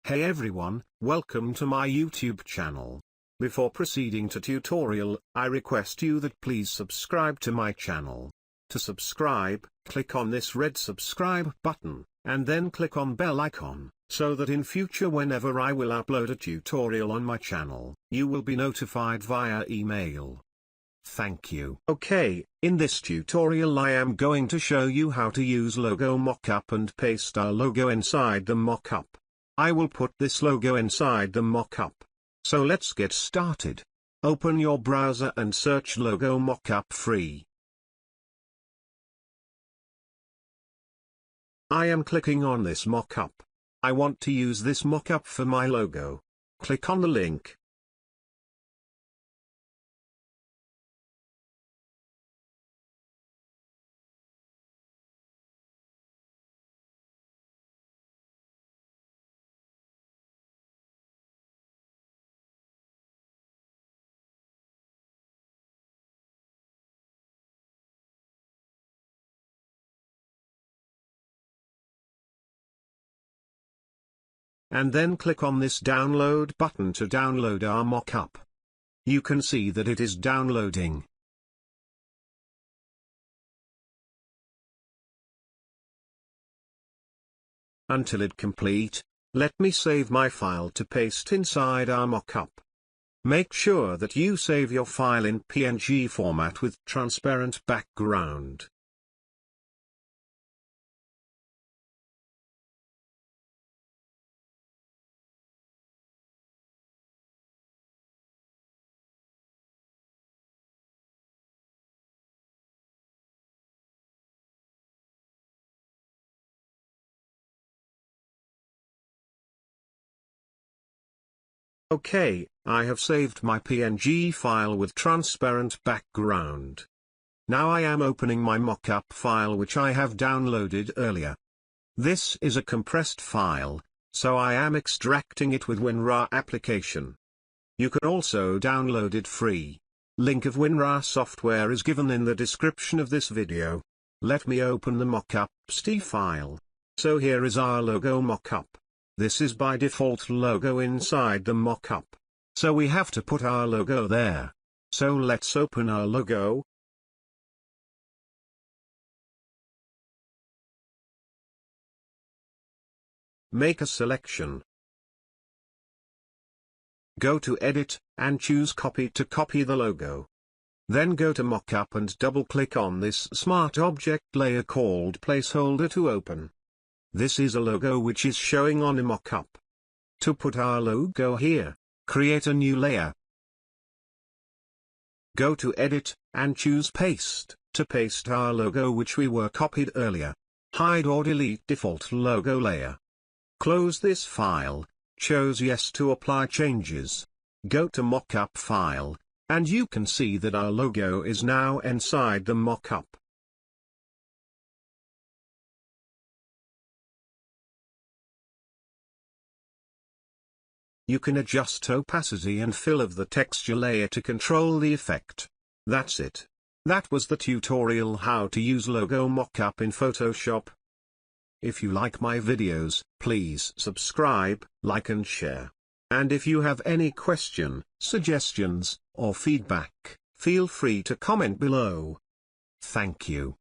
Hey everyone, welcome to my YouTube channel. Before proceeding to tutorial, I request you that please subscribe to my channel. To subscribe, click on this red subscribe button, and then click on bell icon, so that in future whenever I will upload a tutorial on my channel, you will be notified via email. Thank you. Okay, in this tutorial I am going to show you how to use logo mockup and paste our logo inside the mockup. I will put this logo inside the mockup. So let's get started. Open your browser and search logo mockup free. I am clicking on this mockup. I want to use this mockup for my logo. Click on the link. And then click on this download button to download our mockup. You can see that it is downloading. Until it complete, let me save my file to paste inside our mockup. Make sure that you save your file in PNG format with transparent background. Okay, I have saved my PNG file with transparent background. Now I am opening my mockup file which I have downloaded earlier. This is a compressed file, so I am extracting it with WinRAR application. You can also download it free. Link of WinRAR software is given in the description of this video. Let me open the mockup.st file. So here is our logo mockup. This is by default logo inside the mockup. So we have to put our logo there. So let's open our logo. Make a selection. Go to Edit, and choose Copy to copy the logo. Then go to Mockup and double-click on this Smart Object layer called Placeholder to open. This is a logo which is showing on a mockup. To put our logo here, create a new layer. Go to Edit, and choose Paste, to paste our logo which we were copied earlier. Hide or delete default logo layer. Close this file, choose Yes to apply changes. Go to Mockup file, and you can see that our logo is now inside the mockup. You can adjust opacity and fill of the texture layer to control the effect. That's it. That was the tutorial how to use logo mockup in Photoshop. If you like my videos, please subscribe, like and share. And if you have any question, suggestions, or feedback, feel free to comment below. Thank you.